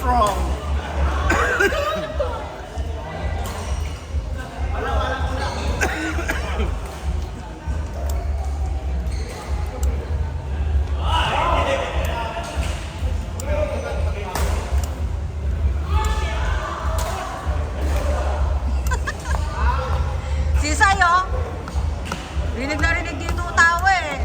wrong? Sa'yo, rinig na rinig dito tao eh.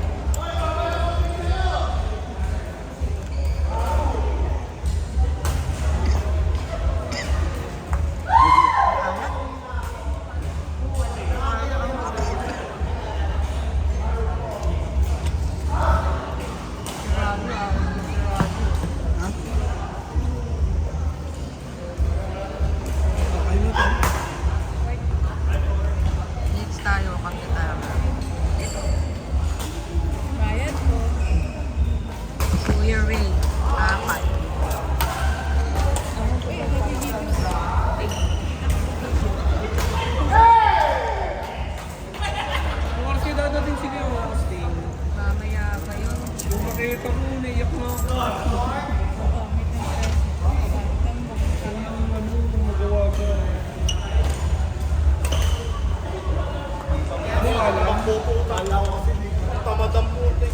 Tayo, kami tayo. Bayad po. Kuya Ray, apat. Ako po yung nagigipis. Kung kasi dadating sila yung Austin. Mamaya pa yun. Kung makita mo, naiyak na ako. Gamit ng dress. Gamit ng Ano, magawa ka. Kala ko kasi tamad ang puti.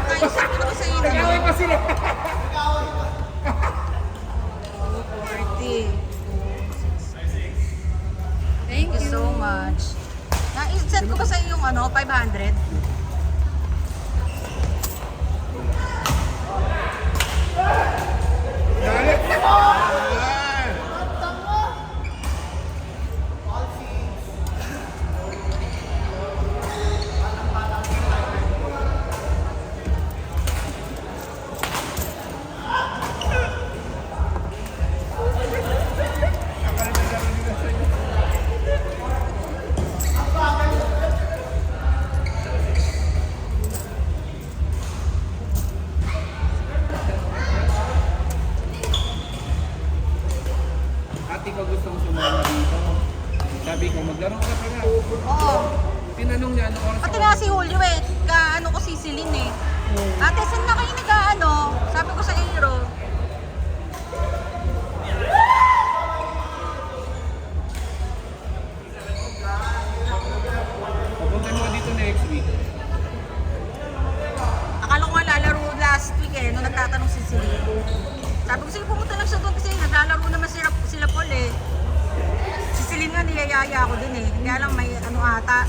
Ay, sabi ko sa inyo. Nag-away pa sila. 40. Thank Thank you so much. Na-send ko ba sa iyo yung 500? Ate ko gustong sumama dito. Sabi ko, maglaro ka pala. Oo. Tinanong niya ano oras Pati nga si Julio eh, kaano ko sisilin eh. Ate, saan na kayo nag-ano? Sabi ko sa Aero. Papunta mo dito next week. Akala ko nga lalaro last week eh, nung nagtatanong si Celine. Sabi ko, sige pumunta lang siya doon kasi naglalaro naman sila Paul eh. Si Celine nga niyayaya ako din eh, kaya lang may ano ata.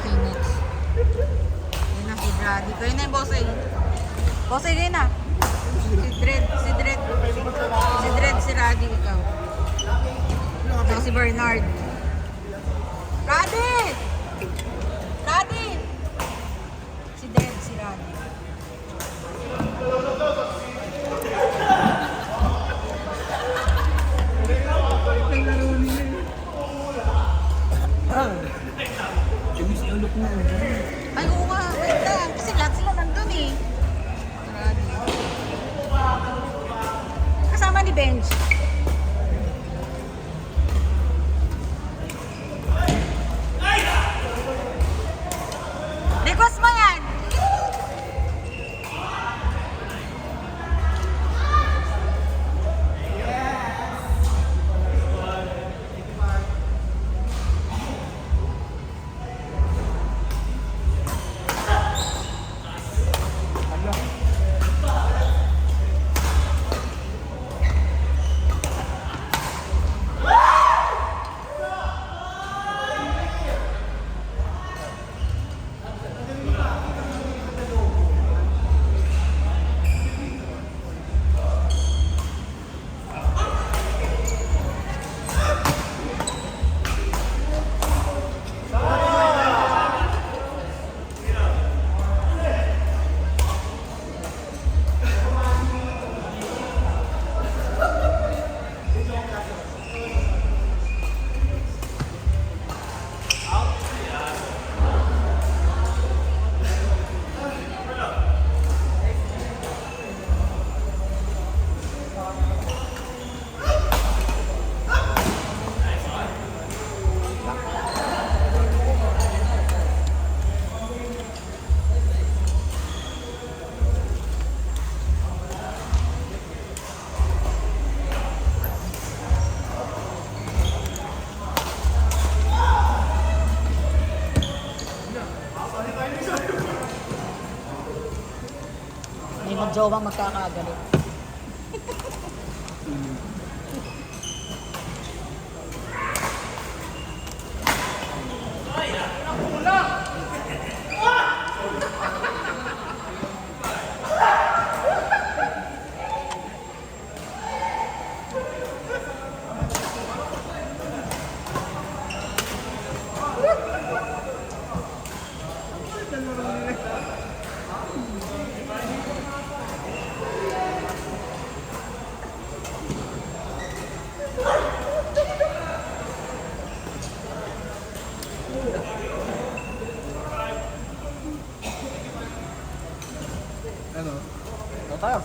Phoenix. Yun na si Brady. Kayo na yung bossay. Bossay kayo na. Si Dred, si Raddy, ikaw. Saka si Bernard. Raddy! Raddy! Si Dred, si Raddy. Jimmy, si Ulok mo. Ay, oo nga. Wait lang. Kasi lahat sila nandun eh. Raddy. Kasama ni Benj. Request mo yan. jowang magkakagalit. Ano? Ito tayo.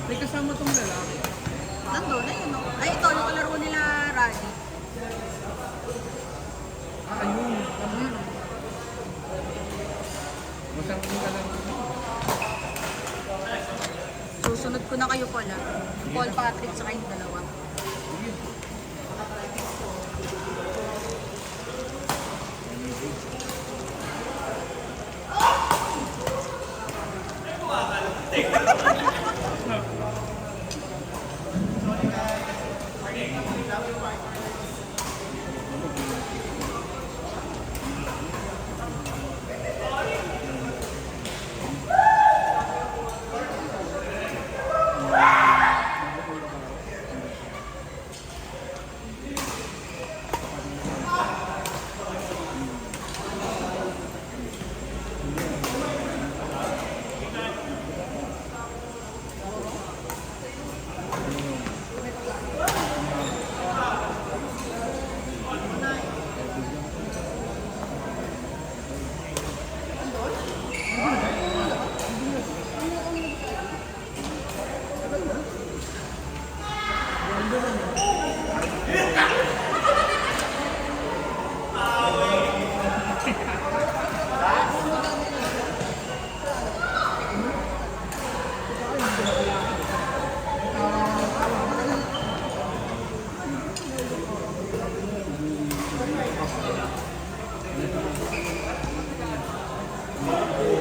May kasama tong lalaki. Nandun na yun. Ay, ito, yung kalaro nila, Rally. Ayun. Masang ka lang. Susunod ko na kayo pala. Paul Patrick sa kayong dalawa.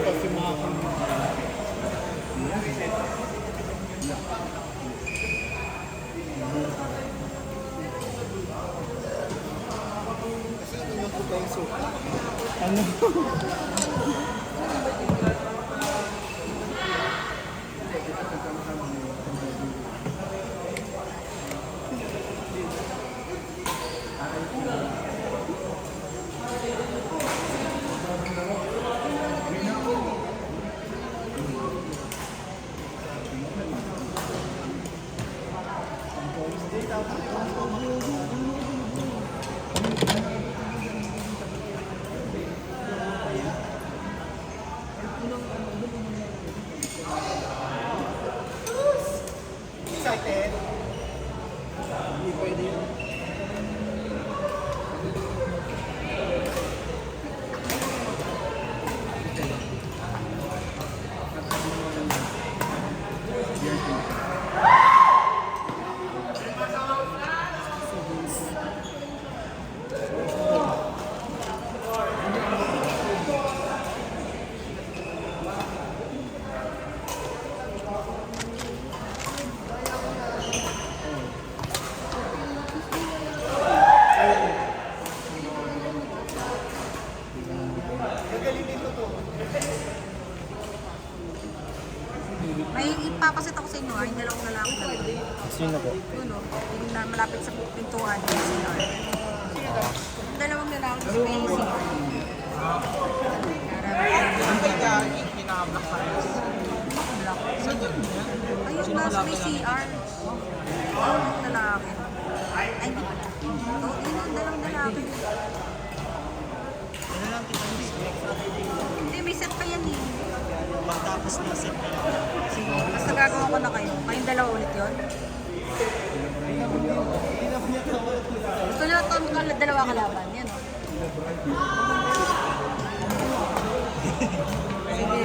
Kasi mga kasi ano yung pupenso? Ano? Dalawang lalaki sa Macy. Ang kaya pinaka-black parehas. Saan yun? Ayun, nasa may CR. Lalaki. Ay, hindi pala. Ito, yun ang dalawang lalaki. Ano lang kita Hindi, may set pa yan eh. Pagtapos na set ka. Sige, basta gagawa ko na kayo. Kayong dalawa ulit yun. Gusto nyo itong dalawa kalaban. Yan o. Sige.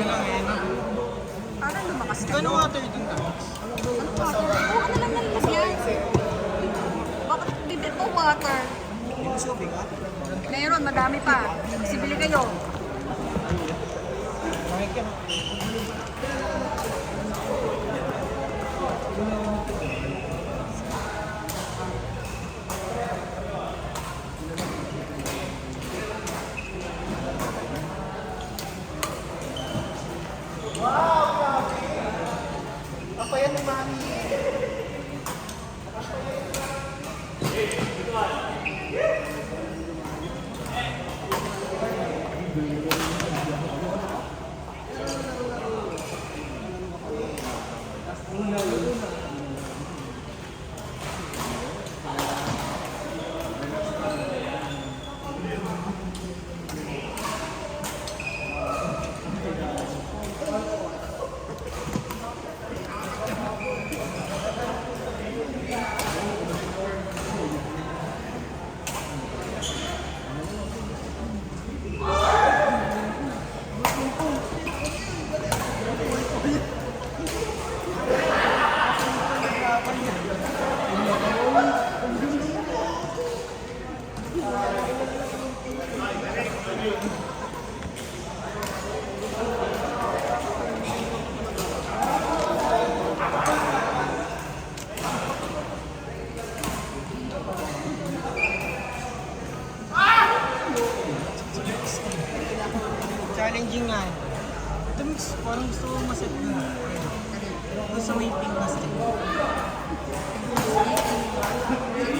Parang lumakas ka. Gano'ng water dun ka? Ano water? Oo, ano lang nalilas yan. Bakit bibili ko water? Hindi mo sobe ka? Meron, madami pa. Sibili kayo. Challenging nga. Ito mix, parang gusto ko maset dun. Doon sa may pink na stick.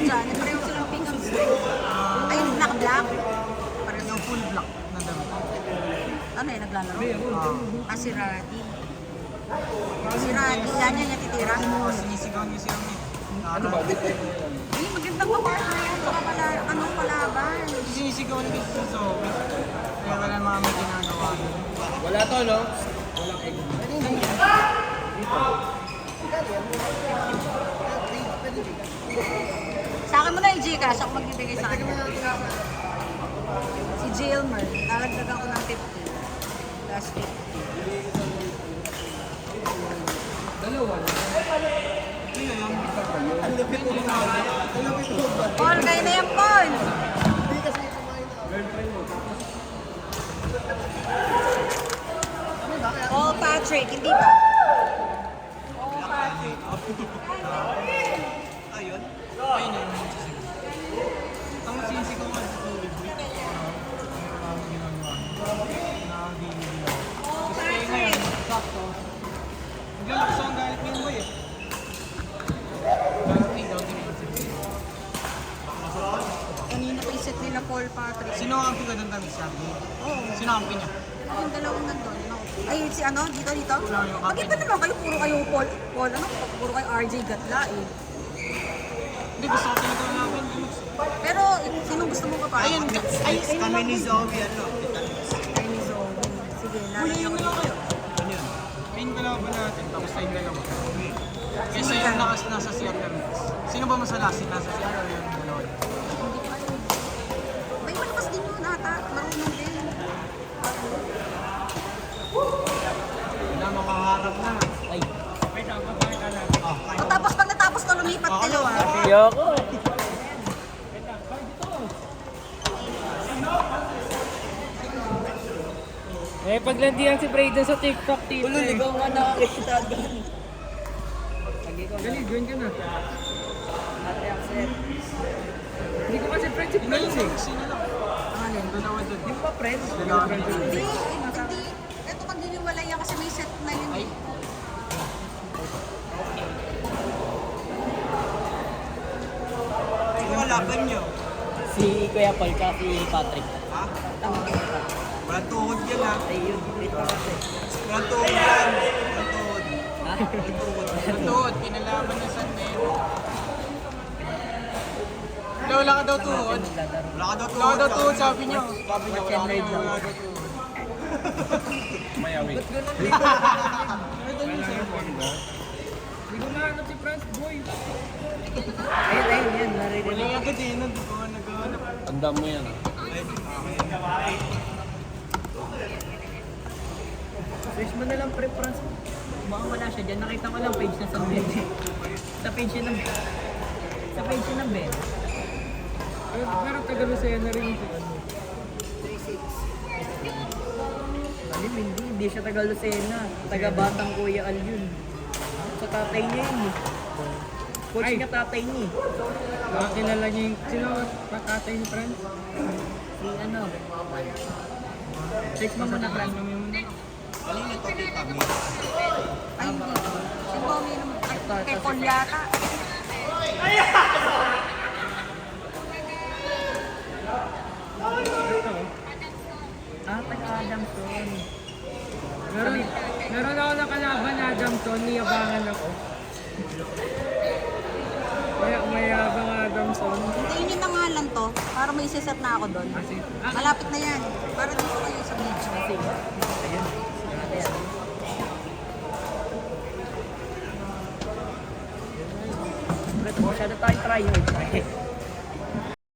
Diyan, pareho silang pink ang ay, naka-black. Pareho Yung full black na damit. ano eh, naglalaro? Si Radi. Si Radi, yan yan yung titira. Oo, sinisigaw niyo siya may. Ano ba? Ay, magandang kapartner yan. Baka pala, anong palaban? Sinisigaw niyo si Zoe. Kaya wala mga may ginagawa. Wala to, no? Walang egg. Sa akin mo na yung Gcash, ako magbibigay sa akin. Si Jilmer, lalagdagan ko ng 50. Last 50. Dalawa. Paul, kayo na yan, Paul! Paul Patrick, hindi ba? Paul Patrick. Ayun. Ayun na yung sinisigaw. Ang sinisigaw nga si Zoe. Paul Patrick. Sakto. Naglalakas ang galit ni Boy eh. Galit daw din yung Kanina pa yung set nila Paul Patrick. Sino ang kampi ko doon kami? Sabi. Oo. Sino ang kampi niya? Yung dalawang nandun. Ay, si ano? Dito, dito? yung Bakit ba naman kayo? Puro kayo Paul, ano? Puro kayo RJ Gatla eh. Hindi, gusto ko talaga namin. Pero, sino gusto mo pa pa? Ayun, kami ni Zoe, ano? Ay, ni Zoe. Sige, Huliin mo lang kayo. Ano yun? Main kalaban natin, tapos tayo dalawa. Kasi yung nasa CR kami. Sino ba masalasin? Nasa CR o yung dalawa? Hindi ko alam. May malakas din yun ata. Marunong din. Wala makaharap na. Ay. O tapos pag natapos na lumipat dalawa. Yoko. Eh, paglandian si Brayden sa TikTok, tito. Ulo, ligaw nga nakakita. Dali, join ka na. Hindi ko kasi friends si Friends eh. Sino lang? Alin? Dalawa doon. Hindi pa friends. Hindi, hindi. Ito pag diniwala yan kasi may set na yun. Sino ang laban nyo? Si Kuya Paul ka si Patrick. Ha? Walang tuhod yan ha. Ayun, wait pa kasi. Walang tuhod yan. Walang tuhod. Ha? Walang tuhod. Kinalaman na San Nero. Wala ka daw tuhod. Wala ka daw tuhod. Wala ka daw tuhod, sabi niyo. Sabi niyo, wala ka daw tuhod. Mayawig. Hindi ko nahanap si Franz Boy. Ayun, yan, narinig. Wala yung agad eh, hindi ko naghahanap. Tanda mo yan. Search mo na lang preference. Baka wala siya dyan. Nakita ko lang page na sa Ben. Sa page yun ng Sa page yun ng Ben. Pero taga-Lucena na rin ito. Hindi siya taga Lucena. Taga Batang Kuya Al yun. Sa tatay niya yun eh. Coach niya tatay niya eh. Nakakilala niya yung... Sino patatay ni Franz? Si ano? Search mo muna Frank. Kanina to kay Tami. Ay, hindi. Si Tommy naman. Kay Paul yata. Ah, taga Adamson. Meron ako nakalaban na Adamson, niyabangan ako. Mayabang Adamson. Hintayin nyo na nga lang to para may set na ako doon. Malapit na yan. Para dito kayo sa beach. Ayun. Ayan. Masyado tayo try hard.